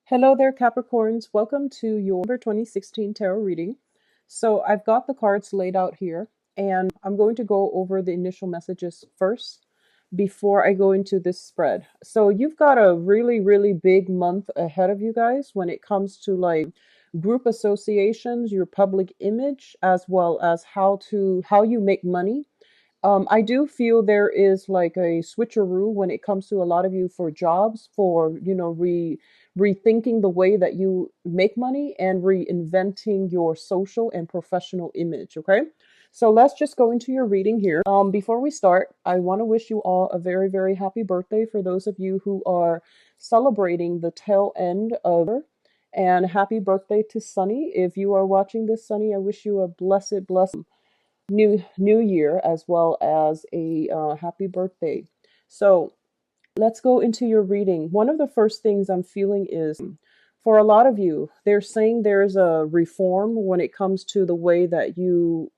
Hello there, Capricorns. Welcome to your November 2016 tarot reading. So I've got the cards laid out here, and I'm going to go over the initial messages first before I go into this spread. So you've got a really, really big month ahead of you guys when it comes to like group associations, your public image, as well as how you make money. I do feel there is like a switcheroo when it comes to a lot of you for jobs, for rethinking the way that you make money and reinventing your social and professional image. Okay, so let's just go into your reading here. Before we start, I want to wish you all a very, very happy birthday for those of you who are celebrating the tail end of. And happy birthday to Sunny. If you are watching this, Sunny, I wish you a blessed new year as well as a happy birthday. So let's go into your reading. One of the first things I'm feeling is for a lot of you, they're saying there's a reform when it comes to the way that you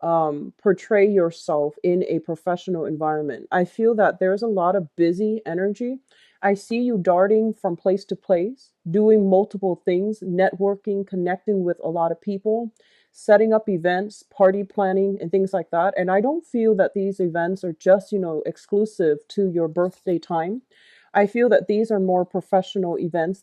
portray yourself in a professional environment. I feel that there's a lot of busy energy. I see you darting from place to place, doing multiple things, networking, connecting with a lot of people, setting up events, party planning, and things like that. And I don't feel that these events are just, exclusive to your birthday time. I feel that these are more professional events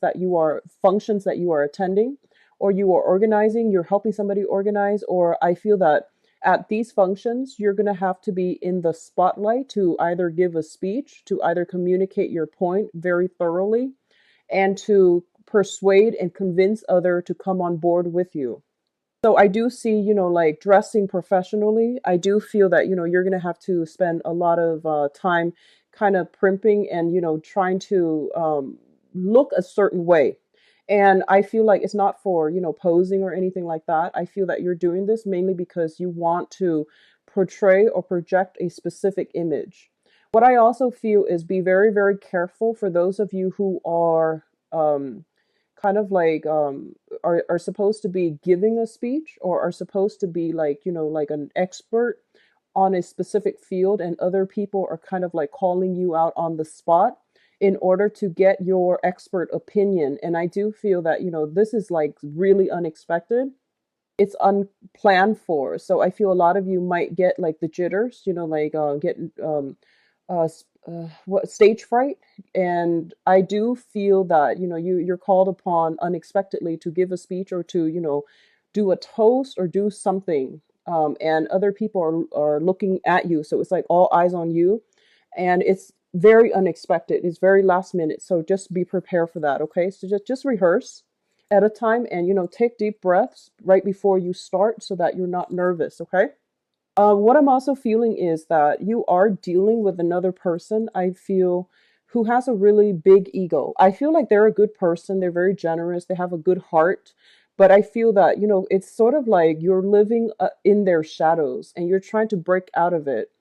functions that you are attending, or you are organizing, you're helping somebody organize, or I feel that at these functions, you're going to have to be in the spotlight to either give a speech, to either communicate your point very thoroughly, and to persuade and convince other to come on board with you. So I do see, like dressing professionally. I do feel that, you're going to have to spend a lot of time kind of primping and, trying to look a certain way. And I feel like it's not for, posing or anything like that. I feel that you're doing this mainly because you want to portray or project a specific image. What I also feel is be very, very careful for those of you who are kind of like are supposed to be giving a speech or are supposed to be like, like an expert on a specific field, and other people are kind of like calling you out on the spot in order to get your expert opinion. And I do feel that, this is like really unexpected. It's unplanned for. So I feel a lot of you might get like the jitters, like get uh, what stage fright. And I do feel that, you're called upon unexpectedly to give a speech or to, do a toast or do something. And other people are looking at you. So it's like all eyes on you. And it's very unexpected. It's very last minute. So just be prepared for that. Okay. So just rehearse at a time and, take deep breaths right before you start so that you're not nervous. Okay. What I'm also feeling is that you are dealing with another person, I feel, who has a really big ego. I feel like they're a good person. They're very generous. They have a good heart. But I feel that, it's sort of like you're living in their shadows and you're trying to break out of it.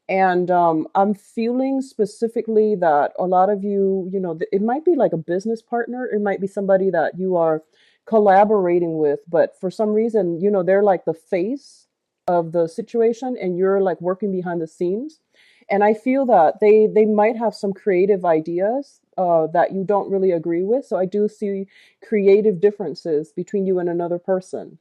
And I'm feeling specifically that a lot of you, it might be like a business partner. It might be somebody that you are collaborating with. But for some reason, they're like the face of the situation and you're like working behind the scenes. And I feel that they might have some creative ideas that you don't really agree with. So I do see creative differences between you and another person.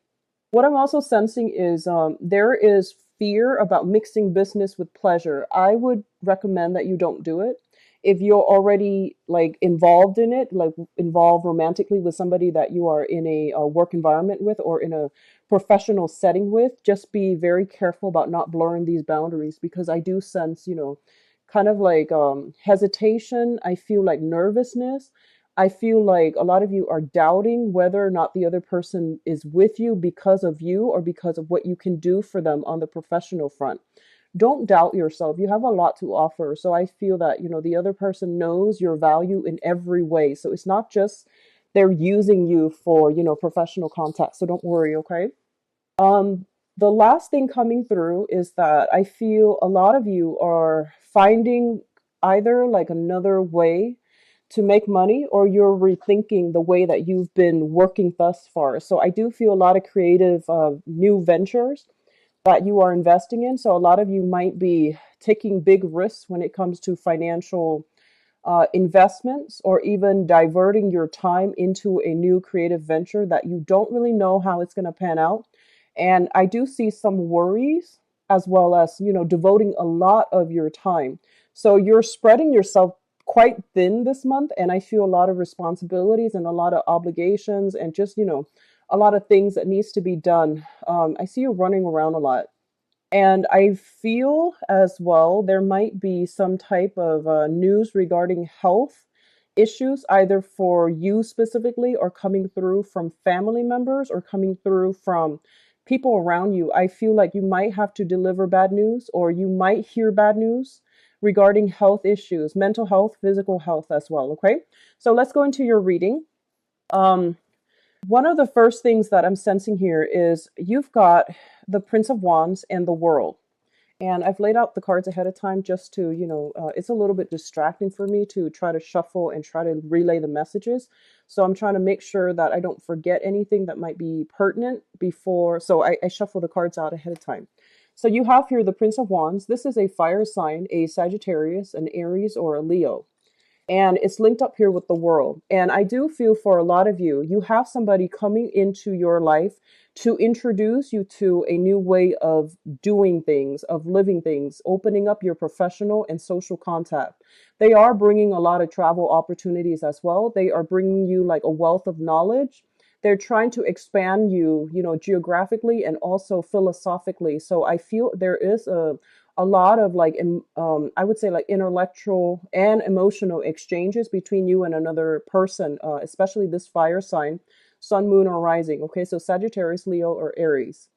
What I'm also sensing is there is fear about mixing business with pleasure. I would recommend that you don't do it. If you're already like involved in it, like involved romantically with somebody that you are in a work environment with or in a professional setting with, just be very careful about not blurring these boundaries because I do sense, kind of like hesitation. I feel like nervousness. I feel like a lot of you are doubting whether or not the other person is with you because of you or because of what you can do for them on the professional front. Don't doubt yourself. You have a lot to offer. So I feel that, the other person knows your value in every way. So it's not just they're using you for, professional contact. So don't worry, okay? The last thing coming through is that I feel a lot of you are finding either like another way to make money or you're rethinking the way that you've been working thus far. So I do feel a lot of creative new ventures that you are investing in. So a lot of you might be taking big risks when it comes to financial investments, or even diverting your time into a new creative venture that you don't really know how it's going to pan out. And I do see some worries, as well as, devoting a lot of your time. So you're spreading yourself quite thin this month, and I feel a lot of responsibilities and a lot of obligations, and just, a lot of things that needs to be done. I see you running around a lot. And I feel as well there might be some type of news regarding health issues, either for you specifically, or coming through from family members, or coming through from people around you. I feel like you might have to deliver bad news, or you might hear bad news regarding health issues, mental health, physical health as well. Okay. So let's go into your reading. Um, One of the first things that I'm sensing here is you've got the Prince of Wands and the World. And I've laid out the cards ahead of time just to, it's a little bit distracting for me to try to shuffle and try to relay the messages. So I'm trying to make sure that I don't forget anything that might be pertinent before. So I shuffle the cards out ahead of time. So you have here the Prince of Wands. This is a fire sign, a Sagittarius, an Aries, or a Leo, and it's linked up here with the World. And I do feel for a lot of you, you have somebody coming into your life to introduce you to a new way of doing things, of living things, opening up your professional and social contact. They are bringing a lot of travel opportunities as well. They are bringing you like a wealth of knowledge. They're trying to expand you, geographically and also philosophically. So I feel there is a lot of like I would say like intellectual and emotional exchanges between you and another person, especially this fire sign, sun, moon, or rising. Okay, so Sagittarius, Leo, or Aries.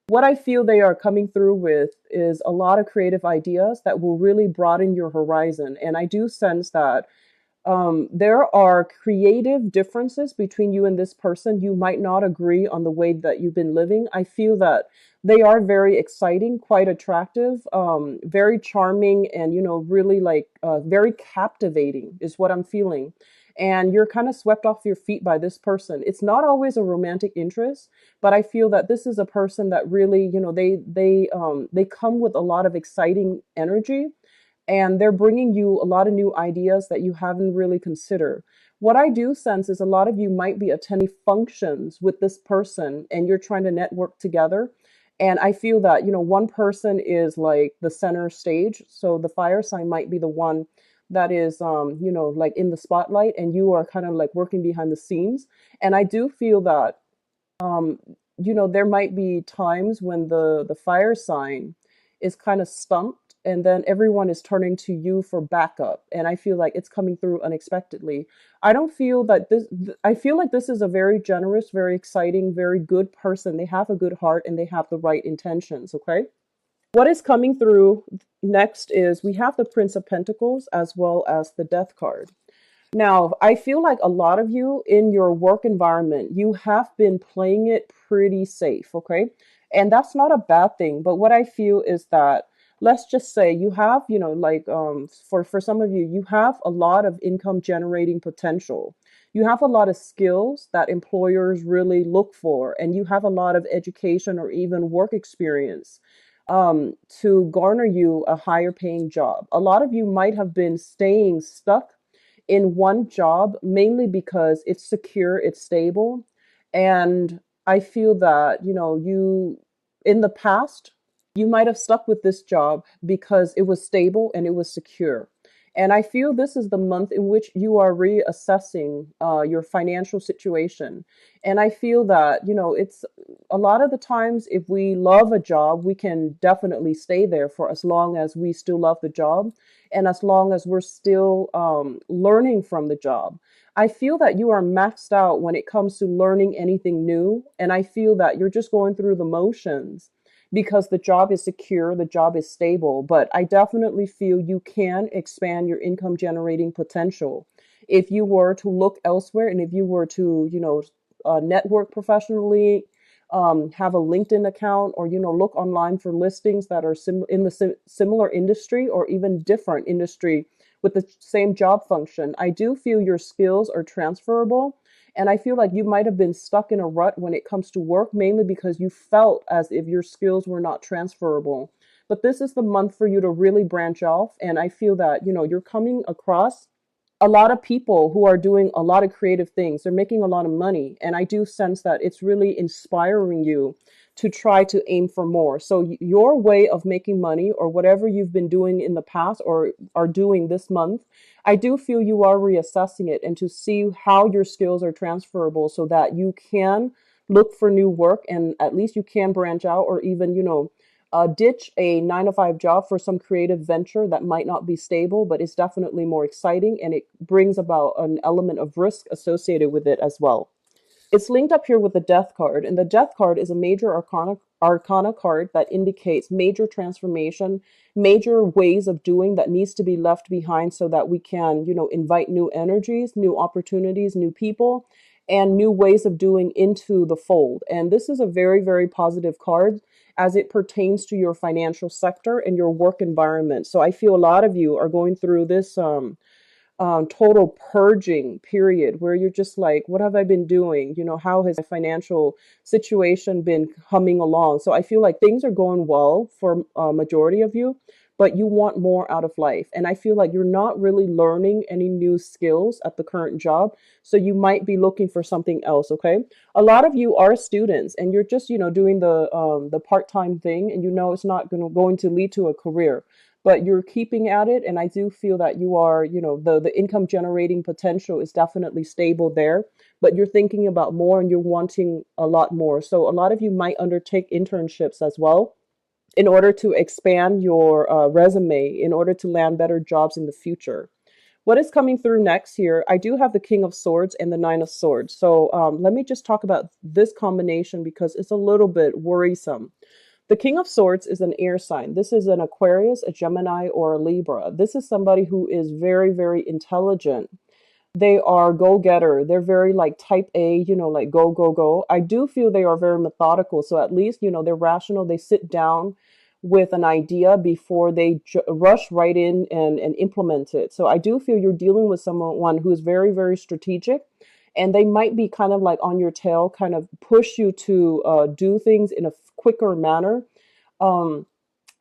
What I feel they are coming through with is a lot of creative ideas that will really broaden your horizon. And I do sense that there are creative differences between you and this person. You might not agree on the way that you've been living. I feel that they are very exciting, quite attractive, very charming, and, really like very captivating is what I'm feeling. And you're kind of swept off your feet by this person. It's not always a romantic interest, but I feel that this is a person that really, they come with a lot of exciting energy, and they're bringing you a lot of new ideas that you haven't really considered. What I do sense is a lot of you might be attending functions with this person, and you're trying to network together. And I feel that, one person is like the center stage. So the fire sign might be the one that is, like in the spotlight, and you are kind of like working behind the scenes. And I do feel that, um, there might be times when the fire sign is kind of stumped, and then everyone is turning to you for backup. And I feel like it's coming through unexpectedly. I don't feel that I feel like this is a very generous, very exciting, very good person. They have a good heart and they have the right intentions. Okay. What is coming through next is we have the Prince of Pentacles as well as the Death card. Now, I feel like a lot of you in your work environment, you have been playing it pretty safe, okay? And that's not a bad thing, but what I feel is that, let's just say you have, like for some of you, you have a lot of income generating potential. You have a lot of skills that employers really look for, and you have a lot of education or even work experience to garner you a higher paying job. A lot of you might have been staying stuck in one job, mainly because it's secure, it's stable. And I feel that, you in the past, you might have stuck with this job because it was stable and it was secure. And I feel this is the month in which you are reassessing your financial situation. And I feel that, it's a lot of the times, if we love a job, we can definitely stay there for as long as we still love the job, and as long as we're still learning from the job. I feel that you are maxed out when it comes to learning anything new. And I feel that you're just going through the motions because the job is secure, the job is stable. But I definitely feel you can expand your income generating potential if you were to look elsewhere, and if you were to, network professionally, have a LinkedIn account, or, look online for listings that are in the similar industry or even different industry with the same job function. I do feel your skills are transferable. And I feel like you might have been stuck in a rut when it comes to work, mainly because you felt as if your skills were not transferable. But this is the month for you to really branch off. And I feel that, you're coming across a lot of people who are doing a lot of creative things. They're making a lot of money. And I do sense that it's really inspiring you to try to aim for more. So your way of making money or whatever you've been doing in the past or are doing this month, I do feel you are reassessing it and to see how your skills are transferable so that you can look for new work and at least you can branch out or even, ditch a 9 to 5 job for some creative venture that might not be stable, but is definitely more exciting and it brings about an element of risk associated with it as well. It's linked up here with the Death card, and the Death card is a major arcana card that indicates major transformation, major ways of doing that needs to be left behind so that we can, invite new energies, new opportunities, new people, and new ways of doing into the fold. And this is a very, very positive card as it pertains to your financial sector and your work environment. So I feel a lot of you are going through this total purging period where you're just like, what have I been doing? How has my financial situation been humming along? So I feel like things are going well for a majority of you, but you want more out of life. And I feel like you're not really learning any new skills at the current job. So you might be looking for something else. Okay. A lot of you are students and you're just, doing the part-time thing and it's not going to lead to a career, but you're keeping at it. And I do feel that you are, the income generating potential is definitely stable there, but you're thinking about more and you're wanting a lot more. So a lot of you might undertake internships as well in order to expand your resume, in order to land better jobs in the future. What is coming through next here? I do have the King of Swords and the Nine of Swords. So let me just talk about this combination because it's a little bit worrisome. The King of Swords is an air sign. This is an Aquarius, a Gemini, or a Libra. This is somebody who is very, very intelligent. They are go-getter. They're very like type A, like go, go, go. I do feel they are very methodical. So at least, they're rational. They sit down with an idea before they rush right in and implement it. So I do feel you're dealing with someone who is very, very strategic. And they might be kind of like on your tail, kind of push you to do things in a quicker manner. Um,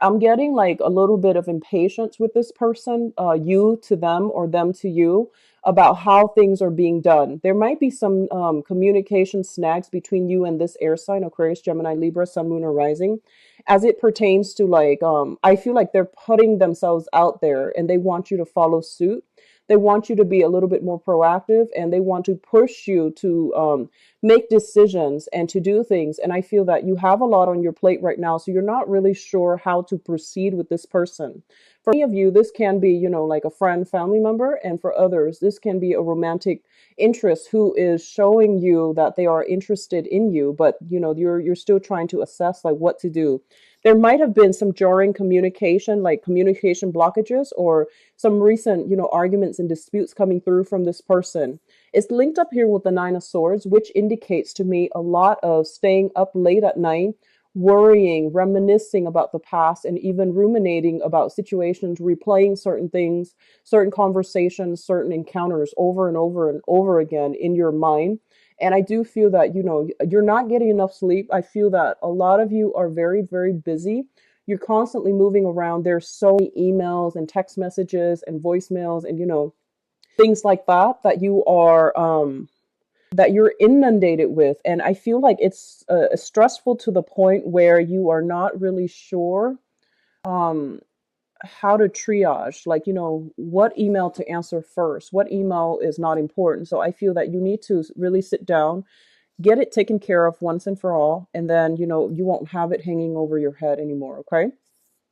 I'm getting like a little bit of impatience with this person, you to them or them to you, about how things are being done. There might be some communication snags between you and this air sign, Aquarius, Gemini, Libra, Sun, Moon, or Rising, as it pertains to like, I feel like they're putting themselves out there and they want you to follow suit. They want you to be a little bit more proactive and they want to push you to make decisions and to do things. And I feel that you have a lot on your plate right now. So you're not really sure how to proceed with this person. For many of you, this can be, like a friend, family member. And for others, this can be a romantic interest who is showing you that they are interested in you, but, you're still trying to assess like what to do. There might have been some jarring communication, like communication blockages or some recent, arguments and disputes coming through from this person. It's linked up here with the Nine of Swords, which indicates to me a lot of staying up late at night, worrying, reminiscing about the past, and even ruminating about situations, replaying certain things, certain conversations, certain encounters over and over and over again in your mind. And I do feel that, you're not getting enough sleep. I feel that a lot of you are very, very busy. You're constantly moving around. There's so many emails and text messages and voicemails and, things like that you are, that you're inundated with. And I feel like it's stressful to the point where you are not really sure um, how to triage, like, what email to answer first, what email is not important. So I feel that you need to really sit down, get it taken care of once and for all, and then, you won't have it hanging over your head anymore, okay?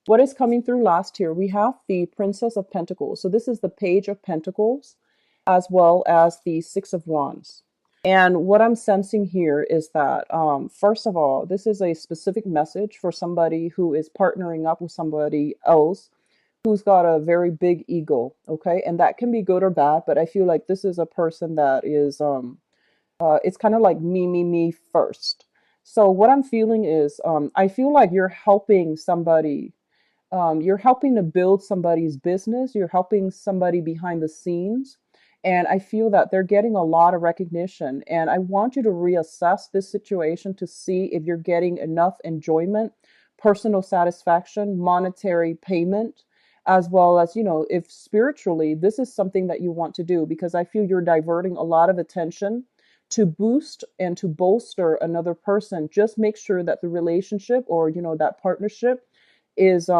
What is coming through last here? We have the Princess of Pentacles. So this is the Page of Pentacles, as well as the Six of Wands. And what I'm sensing here is that, first of all, this is a specific message for somebody who is partnering up with somebody else who's got a very big ego, okay? And that can be good or bad, but I feel like this is a person that is, it's kind of like me first. So what I'm feeling is, I feel like you're helping somebody, you're helping to build somebody's business, you're helping somebody behind the scenes. And I feel that they're getting a lot of recognition. And I want you to reassess this situation to see if you're getting enough enjoyment, personal satisfaction, monetary payment, as well as, if spiritually this is something that you want to do, because I feel you're diverting a lot of attention to boost and to bolster another person. Just make sure that the relationship, or that partnership is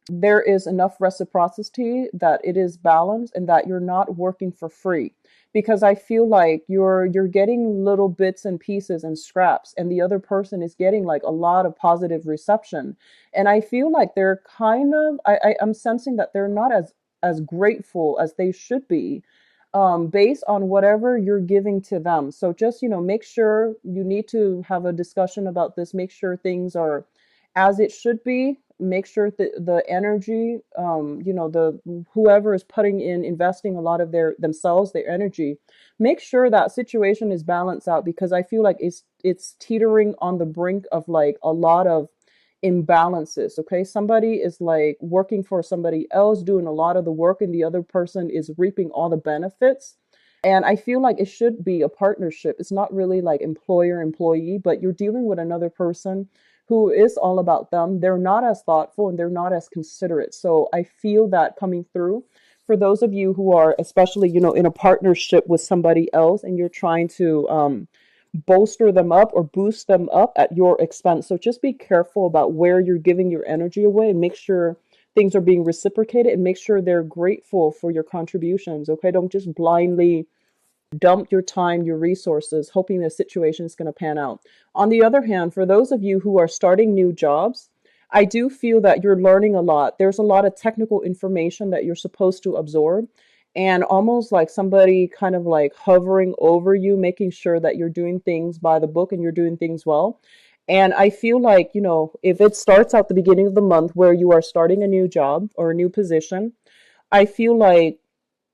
there is enough reciprocity, that it is balanced, and that you're not working for free. Because I feel like you're getting little bits and pieces and scraps, and the other person is getting like a lot of positive reception. And I feel like they're kind of, I'm sensing that they're not as grateful as they should be, based on whatever you're giving to them. So just, make sure, you need to have a discussion about this. Make sure things are as it should be. Make sure that the energy, the whoever is putting in, investing a lot of themselves, their energy, make sure that situation is balanced out, because I feel like it's teetering on the brink of like a lot of imbalances. Okay, somebody is like working for somebody else, doing a lot of the work, and the other person is reaping all the benefits. And I feel like it should be a partnership. It's not really like employer employee, but you're dealing with another person who is all about them. They're not as thoughtful and they're not as considerate. So I feel that coming through for those of you who are, especially, in a partnership with somebody else, and you're trying to bolster them up or boost them up at your expense. So just be careful about where you're giving your energy away, and make sure things are being reciprocated, and make sure they're grateful for your contributions. Okay, don't just blindly dump your time, your resources, hoping the situation is going to pan out. On the other hand, for those of you who are starting new jobs, I do feel that you're learning a lot. There's a lot of technical information that you're supposed to absorb, and almost like somebody kind of like hovering over you, making sure that you're doing things by the book and you're doing things well. And I feel like, if it starts out the beginning of the month where you are starting a new job or a new position, I feel like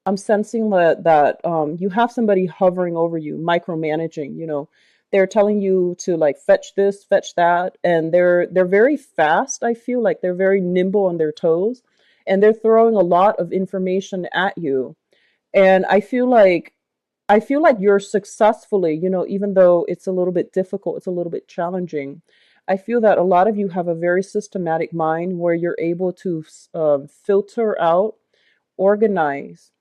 I'm sensing that you have somebody hovering over you, micromanaging. They're telling you to like fetch this, fetch that, and they're very fast. I feel like they're very nimble on their toes, and they're throwing a lot of information at you. And I feel like you're successfully, even though it's a little bit difficult, it's a little bit challenging. I feel that a lot of you have a very systematic mind where you're able to filter out, organize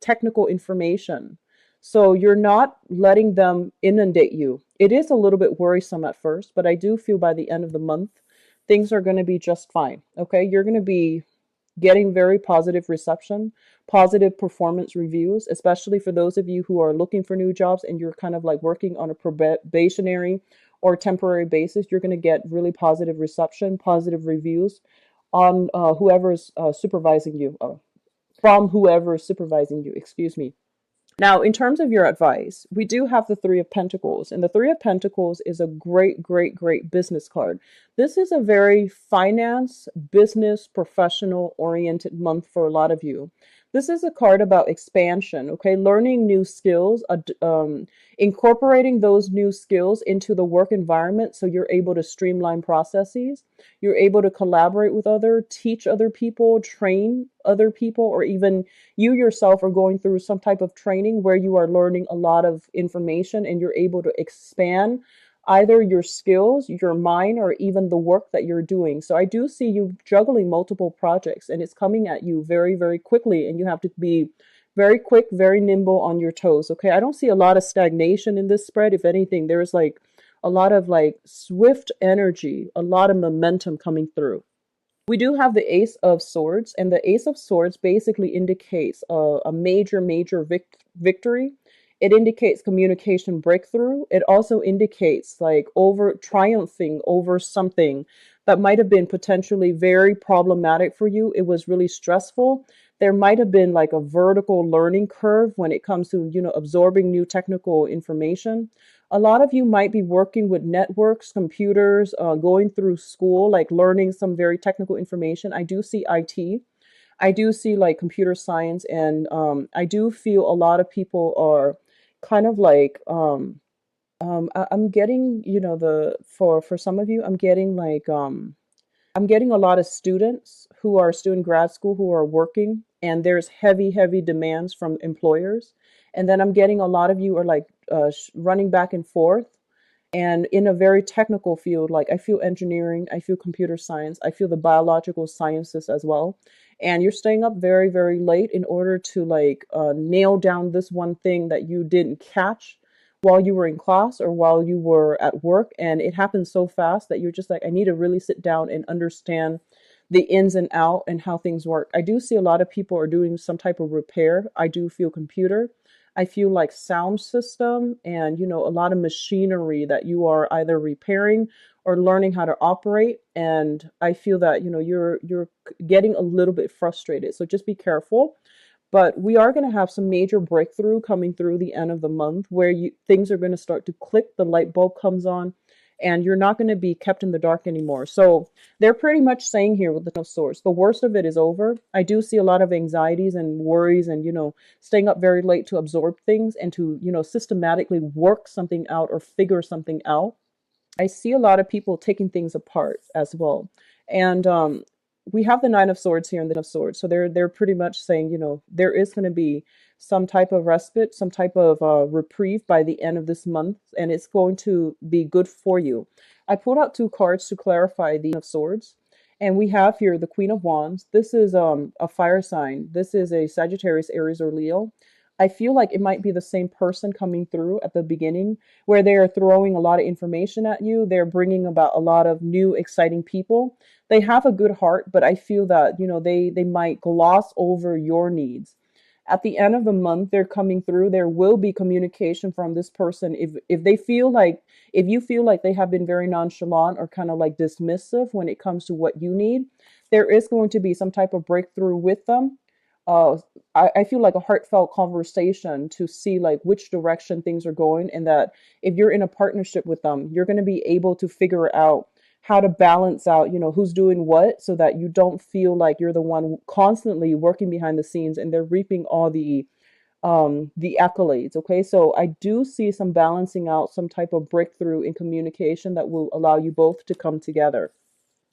technical information. So you're not letting them inundate you. It is a little bit worrisome at first, but I do feel by the end of the month, things are going to be just fine. Okay. You're going to be getting very positive reception, positive performance reviews, especially for those of you who are looking for new jobs and you're kind of like working on a probationary or temporary basis. You're going to get really positive reception, positive reviews on whoever's supervising you. From whoever is supervising you, excuse me. Now, in terms of your advice, we do have the Three of Pentacles, and the Three of Pentacles is a great, great, great business card. This is a very finance, business, professional oriented month for a lot of you. This is a card about expansion, okay? Learning new skills, incorporating those new skills into the work environment so you're able to streamline processes. You're able to collaborate with teach other people, train other people, or even you yourself are going through some type of training where you are learning a lot of information and you're able to expand either your skills, your mind, or even the work that you're doing. So I do see you juggling multiple projects and it's coming at you very, very quickly, and you have to be very quick, very nimble on your toes. Okay. I don't see a lot of stagnation in this spread. If anything, there's like a lot of like swift energy, a lot of momentum coming through. We do have the Ace of Swords, and the Ace of Swords basically indicates a major, major victory. It indicates communication breakthrough. It also indicates like over triumphing over something that might have been potentially very problematic for you. It was really stressful. There might have been like a vertical learning curve when it comes to, absorbing new technical information. A lot of you might be working with networks, computers, going through school, like learning some very technical information. I do see IT. I do see like computer science, and I do feel a lot of people are kind of like I'm getting, for some of you, I'm getting like I'm getting a lot of students who are still in grad school who are working, and there's heavy, heavy demands from employers. And then I'm getting a lot of you are like running back and forth and in a very technical field. Like I feel engineering, I feel computer science, I feel the biological sciences as well. and you're staying up very, very late in order to like nail down this one thing that you didn't catch while you were in class or while you were at work. And it happens so fast that you're just like, I need to really sit down and understand the ins and out and how things work. I do see a lot of people are doing some type of repair. I do feel computer. I feel like sound system and, you know, a lot of machinery that you are either repairing or learning how to operate. And I feel that, you know, you're getting a little bit frustrated. So just be careful. But we are going to have some major breakthrough coming through the end of the month where things are going to start to click, the light bulb comes on, and you're not going to be kept in the dark anymore. So they're pretty much saying here with the Ten of Swords, the worst of it is over. I do see a lot of anxieties and worries and, you know, staying up very late to absorb things and to, you know, systematically work something out or figure something out. I see a lot of people taking things apart as well. And we have the Nine of Swords here and the Ten of Swords. So they're pretty much saying, you know, there is going to be some type of respite, some type of reprieve by the end of this month, and it's going to be good for you. I pulled out two cards to clarify the Ten of Swords. And we have here the Queen of Wands. This is a fire sign. This is a Sagittarius, Aries, or Leo. I feel like it might be the same person coming through at the beginning where they are throwing a lot of information at you. They're bringing about a lot of new, exciting people. They have a good heart, but I feel that, you know, they might gloss over your needs. At the end of the month, they're coming through. There will be communication from this person. If they feel like, if you feel like they have been very nonchalant or kind of like dismissive when it comes to what you need, there is going to be some type of breakthrough with them. uh, I feel like a heartfelt conversation to see like which direction things are going, and that if you're in a partnership with them, you're going to be able to figure out how to balance out, you know, who's doing what, so that you don't feel like you're the one constantly working behind the scenes and they're reaping all the accolades. Okay, so I do see some balancing out, some type of breakthrough in communication that will allow you both to come together.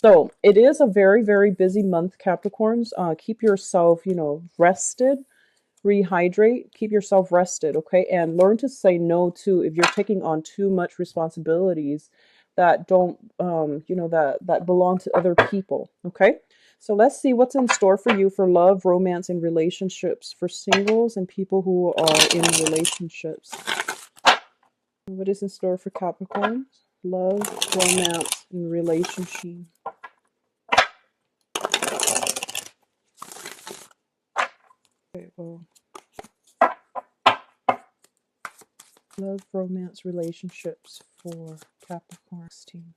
So it is a very, very busy month, Capricorns. Keep yourself, you know, rested, rehydrate, keep yourself rested, okay? And learn to say no to if you're taking on too much responsibilities that don't, you know, that belong to other people, okay? So let's see what's in store for you for love, romance, and relationships for singles and people who are in relationships. What is in store for Capricorns? Love, romance, and relationship. Okay, well, love, romance, relationships for Capricorn team.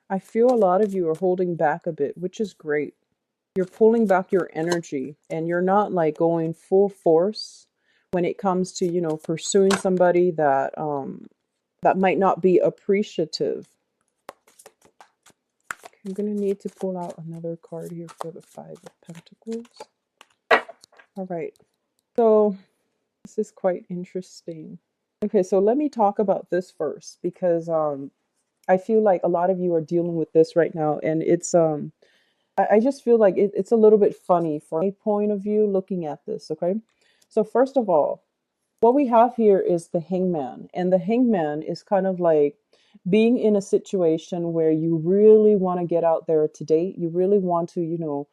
I feel a lot of you are holding back a bit, which is great. You're pulling back your energy and you're not like going full force when it comes to, you know, pursuing somebody that that might not be appreciative. I'm going to need to pull out another card here for the Five of Pentacles. All right. So this is quite interesting. Okay, so let me talk about this first because I feel like a lot of you are dealing with this right now, and it's I just feel like it's a little bit funny from a point of view looking at this, okay? So first of all, what we have here is the Hangman, and the Hangman is kind of like being in a situation where you really want to get out there to date. You really want to, you know,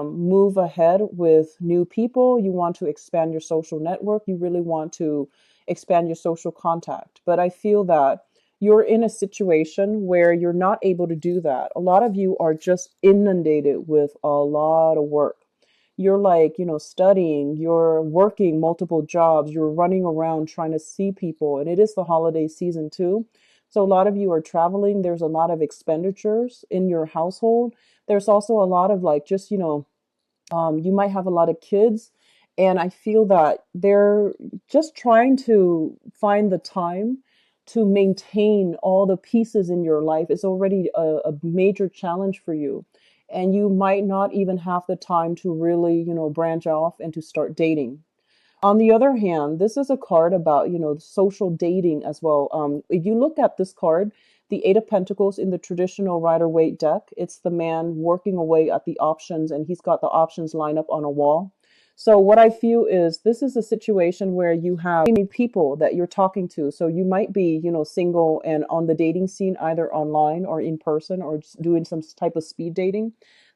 move ahead with new people. You want to expand your social network. You really want to expand your social contact. But I feel that you're in a situation where you're not able to do that. A lot of you are just inundated with a lot of work. You're like, you know, studying, you're working multiple jobs, you're running around trying to see people, and it is the holiday season too. So a lot of you are traveling. There's a lot of expenditures in your household. There's also a lot of like just, you know, you might have a lot of kids, and I feel that they're just trying to find the time to maintain all the pieces in your life. It's already a major challenge for you. And you might not even have the time to really, you know, branch off and to start dating. On the other hand, this is a card about, you know, social dating as well. If you look at this card, the Eight of Pentacles in the traditional Rider-Waite deck, it's the man working away at the options, and he's got the options lined up on a wall. So what I feel is this is a situation where you have many people that you're talking to. So you might be, you know, single and on the dating scene, either online or in person or just doing some type of speed dating.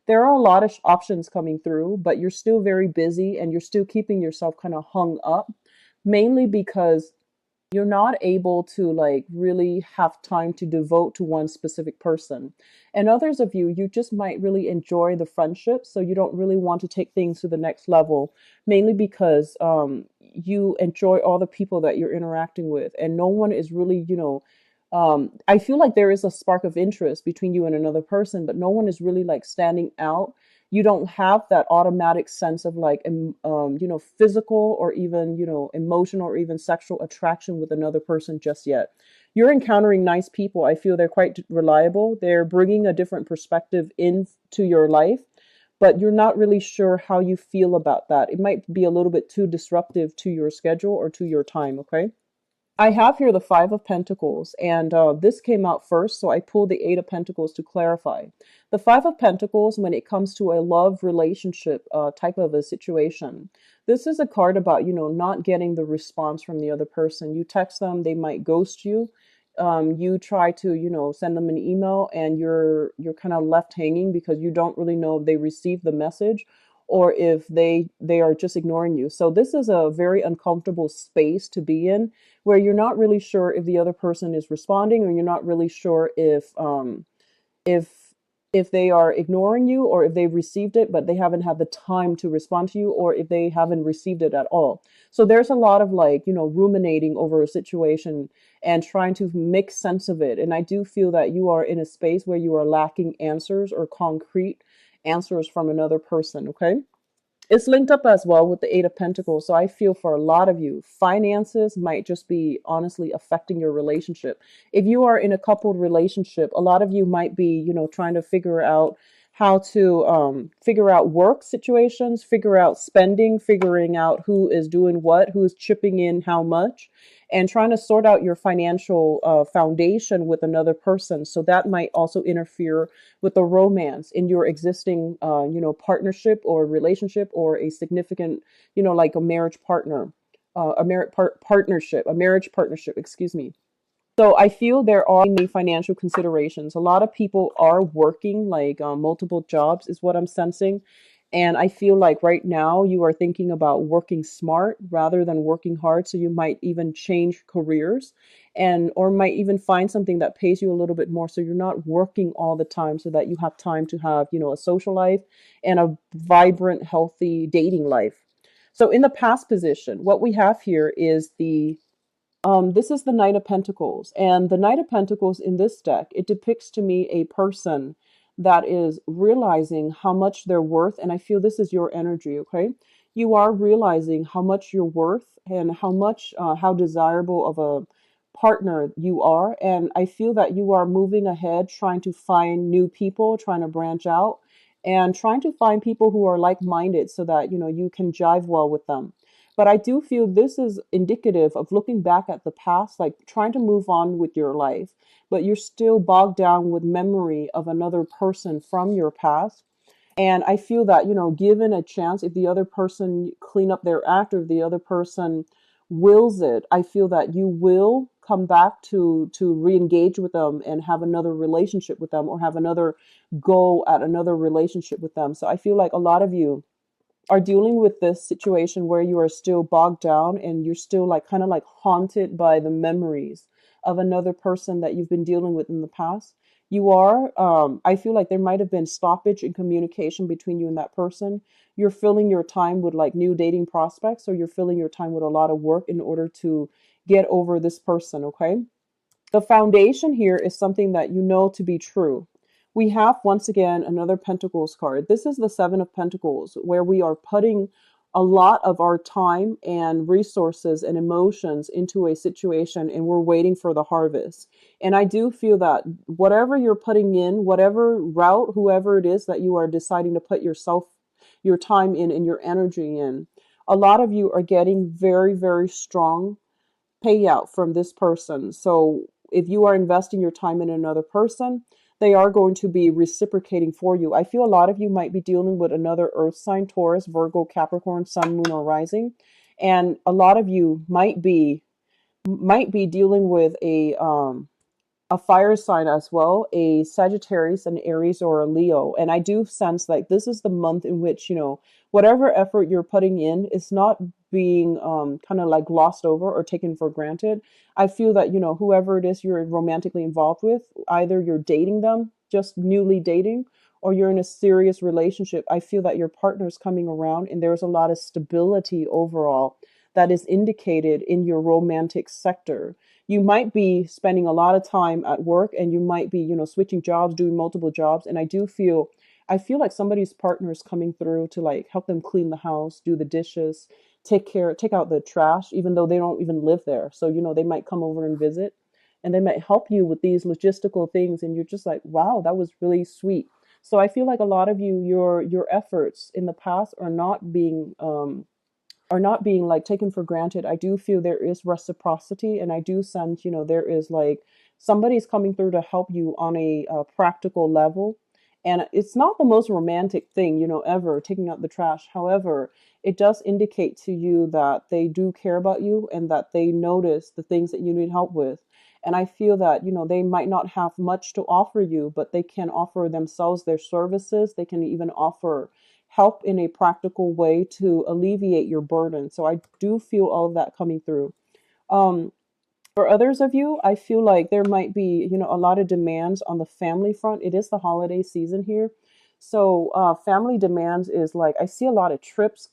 there are a lot of options coming through, but you're still very busy and you're still keeping yourself kind of hung up, mainly because you're not able to like really have time to devote to one specific person. And others of you, you just might really enjoy the friendship, so you don't really want to take things to the next level, mainly because you enjoy all the people that you're interacting with, and no one is really, I feel like there is a spark of interest between you and another person, but no one is really like standing out. You don't have that automatic sense of like physical or even emotional or even sexual attraction with another person just yet. You're encountering nice people. I feel they're quite reliable. They're bringing a different perspective into your life, but you're not really sure how you feel about that. It might be a little bit too disruptive to your schedule or to your time. Okay. I have here the Five of Pentacles, and this came out first, so I pulled the Eight of Pentacles to clarify. The Five of Pentacles, when it comes to a love relationship type of a situation, this is a card about, not getting the response from the other person. You text them, they might ghost you. You try to, send them an email, and you're kind of left hanging because you don't really know if they received the message or if they are just ignoring you. So this is a very uncomfortable space to be in, where you're not really sure if the other person is responding, or you're not really sure if if they are ignoring you, or if they've received it but they haven't had the time to respond to you, or if they haven't received it at all. So there's a lot of like, ruminating over a situation and trying to make sense of it. And I do feel that you are in a space where you are lacking answers or concrete answers from another person. Okay. It's linked up as well with the Eight of Pentacles. So I feel for a lot of you, finances might just be honestly affecting your relationship. If you are in a coupled relationship, a lot of you might be, trying to figure out how to figure out work situations, figure out spending, figuring out who is doing what, who is chipping in how much, and trying to sort out your financial foundation with another person. So that might also interfere with the romance in your existing, partnership or relationship, or a significant, like a marriage partner, a marriage partnership, excuse me. So I feel there are many financial considerations. A lot of people are working like multiple jobs, is what I'm sensing. And I feel like right now you are thinking about working smart rather than working hard. So you might even change careers, and or might even find something that pays you a little bit more. So you're not working all the time, so that you have time to have, a social life and a vibrant, healthy dating life. So in the past position, what we have here is this is the Knight of Pentacles. And the Knight of Pentacles in this deck, it depicts to me a person that is realizing how much they're worth. And I feel this is your energy, okay? You are realizing how much you're worth, and how desirable of a partner you are. And I feel that you are moving ahead, trying to find new people, trying to branch out, and trying to find people who are like-minded, so that, you can jive well with them. But I do feel this is indicative of looking back at the past, like trying to move on with your life, but you're still bogged down with memory of another person from your past. And I feel that, given a chance, if the other person clean up their act, or if the other person wills it, I feel that you will come back to re-engage with them and have another relationship with them, or have another go at another relationship with them. So I feel like a lot of you are dealing with this situation where you are still bogged down, and you're still like kind of like haunted by the memories of another person that you've been dealing with in the past. I feel like there might have been stoppage in communication between you and that person. You're filling your time with like new dating prospects, or you're filling your time with a lot of work in order to get over this person. Okay. The foundation here is something that you know to be true. We have once again another Pentacles card. This is the Seven of Pentacles, where we are putting a lot of our time and resources and emotions into a situation, and we're waiting for the harvest. And I do feel that whatever you're putting in, whatever route, whoever it is that you are deciding to put your time in and your energy in, a lot of you are getting very, very strong payout from this person. So if you are investing your time in another person, they are going to be reciprocating for you. I feel a lot of you might be dealing with another earth sign, Taurus, Virgo, Capricorn, Sun, Moon, or Rising. And a lot of you might be dealing with a fire sign as well, a Sagittarius, an Aries, or a Leo. And I do sense like this is the month in which, whatever effort you're putting in is not being kind of like glossed over or taken for granted. I feel that, whoever it is you're romantically involved with, either you're dating them, just newly dating, or you're in a serious relationship. I feel that your partner's coming around and there's a lot of stability overall that is indicated in your romantic sector. You might be spending a lot of time at work and you might be, switching jobs, doing multiple jobs. And I feel like somebody's partner is coming through to like help them clean the house, do the dishes, take out the trash, even though they don't even live there. So, they might come over and visit and they might help you with these logistical things. And you're just like, wow, that was really sweet. So I feel like a lot of you, your efforts in the past are not being like taken for granted. I do feel there is reciprocity, and I do sense, there is like somebody's coming through to help you on a practical level. And it's not the most romantic thing, ever taking out the trash. However, it does indicate to you that they do care about you and that they notice the things that you need help with. And I feel that, they might not have much to offer you, but they can offer themselves their services. They can even offer help in a practical way to alleviate your burden. So I do feel all of that coming through. Um, for others of you, I feel like there might be, a lot of demands on the family front. It is the holiday season here. So, family demands is like, I see a lot of trips,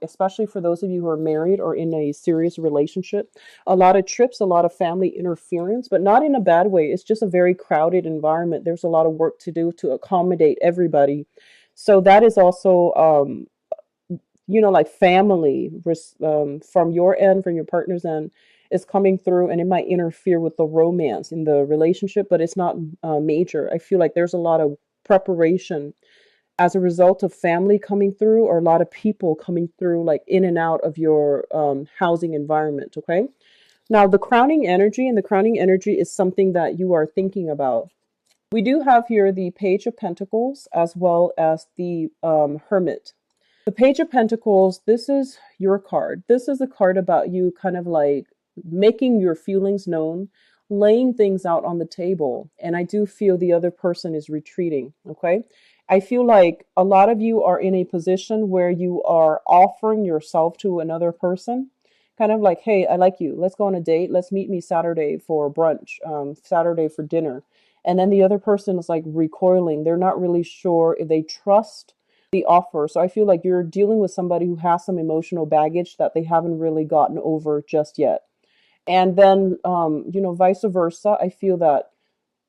especially for those of you who are married or in a serious relationship. A lot of trips, a lot of family interference, but not in a bad way. It's just a very crowded environment. There's a lot of work to do to accommodate everybody. So, that is also, like family from your end, from your partner's end, is coming through and it might interfere with the romance in the relationship, but it's not major. I feel like there's a lot of preparation as a result of family coming through or a lot of people coming through, like in and out of your housing environment. Okay. Now, the crowning energy is something that you are thinking about. We do have here the Page of Pentacles as well as the Hermit. The Page of Pentacles, this is your card. This is a card about you kind of like making your feelings known, laying things out on the table. And I do feel the other person is retreating. Okay. I feel like a lot of you are in a position where you are offering yourself to another person, kind of like, hey, I like you. Let's go on a date. Let's meet me Saturday for brunch, Saturday for dinner. And then the other person is like recoiling. They're not really sure if they trust the offer. So I feel like you're dealing with somebody who has some emotional baggage that they haven't really gotten over just yet. And then, vice versa, I feel that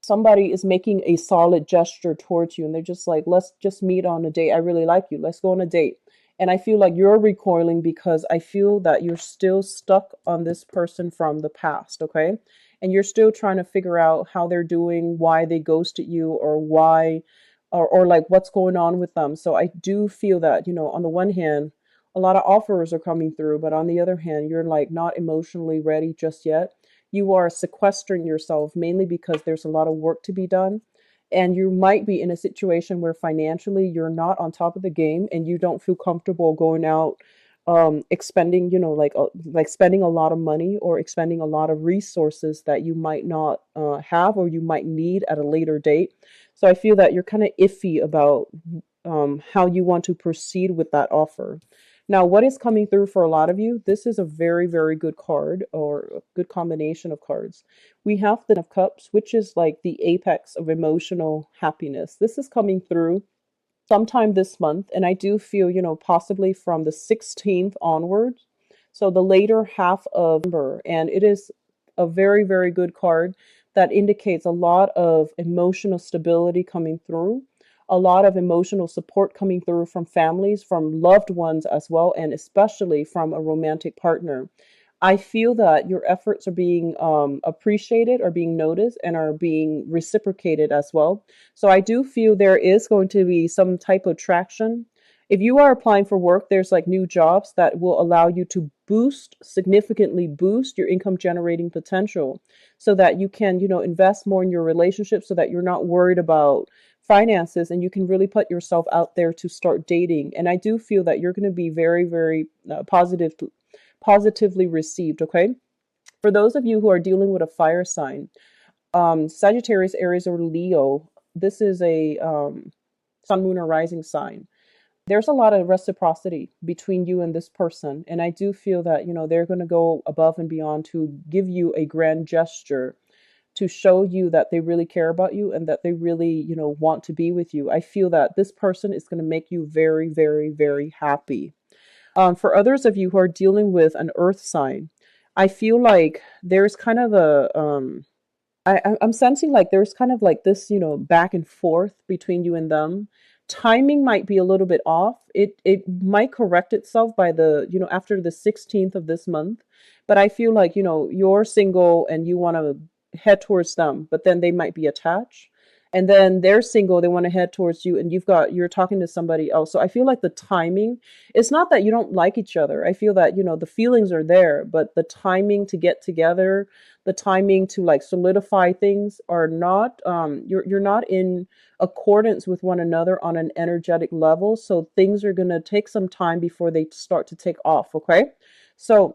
somebody is making a solid gesture towards you and they're just like, let's just meet on a date. I really like you. Let's go on a date. And I feel like you're recoiling because I feel that you're still stuck on this person from the past. Okay. And you're still trying to figure out how they're doing, why they ghosted you, or why, or like what's going on with them. So I do feel that, on the one hand, a lot of offers are coming through, but on the other hand, you're like not emotionally ready just yet. You are sequestering yourself mainly because there's a lot of work to be done. And you might be in a situation where financially you're not on top of the game and you don't feel comfortable going out expending, like spending a lot of money or expending a lot of resources that you might not have or you might need at a later date. So I feel that you're kind of iffy about how you want to proceed with that offer. Now, what is coming through for a lot of you? This is a very, very good card or a good combination of cards. We have the Ten of Cups, which is like the apex of emotional happiness. This is coming through sometime this month, and I do feel, possibly from the 16th onwards. So the later half of November, and it is a very, very good card that indicates a lot of emotional stability coming through, a lot of emotional support coming through from families, from loved ones as well, and especially from a romantic partner. I feel that your efforts are being appreciated, are being noticed, and are being reciprocated as well. So I do feel there is going to be some type of traction. If you are applying for work, there's like new jobs that will allow you to significantly boost your income generating potential so that you can, invest more in your relationship so that you're not worried about finances and you can really put yourself out there to start dating. And I do feel that you're going to be very, very positively received. Okay. For those of you who are dealing with a fire sign, Sagittarius, Aries, or Leo, this is a sun, moon, or rising sign. There's a lot of reciprocity between you and this person. And I do feel that, they're going to go above and beyond to give you a grand gesture to show you that they really care about you and that they really, want to be with you. I feel that this person is going to make you very, very, very happy. For others of you who are dealing with an earth sign, I feel like there's kind of I'm sensing like there's kind of like this, back and forth between you and them. Timing might be a little bit off. It might correct itself by the, after the 16th of this month. But I feel like, you're single and you want to head towards them, but then they might be attached. And then they're single, they want to head towards you, and you're talking to somebody else. So I feel like the timing, it's not that you don't like each other. I feel that, the feelings are there, but the timing to get together, the timing to like solidify things are not you're not in accordance with one another on an energetic level, so things are going to take some time before they start to take off. Okay, so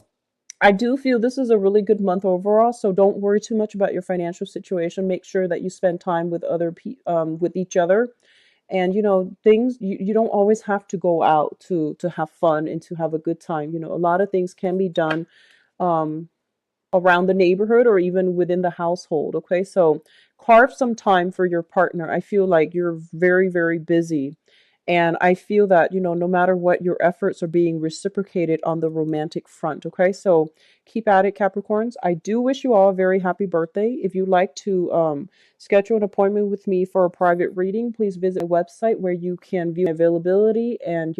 I do feel this is a really good month overall, so don't worry too much about your financial situation. Make sure that you spend time with with each other, and things, you don't always have to go out to have fun and to have a good time. A lot of things can be done um around the neighborhood or even within the household. Okay, so carve some time for your partner. I feel like you're very, very busy. And I feel that, no matter what, your efforts are being reciprocated on the romantic front. Okay, so keep at it, Capricorns. I do wish you all a very happy birthday. If you'd like to schedule an appointment with me for a private reading, please visit my website where you can view my availability. And,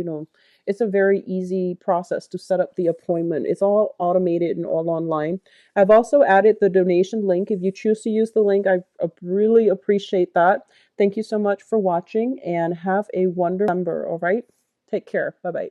it's a very easy process to set up the appointment. It's all automated and all online. I've also added the donation link. If you choose to use the link, I really appreciate that. Thank you so much for watching and have a wonderful December. All right. Take care. Bye bye.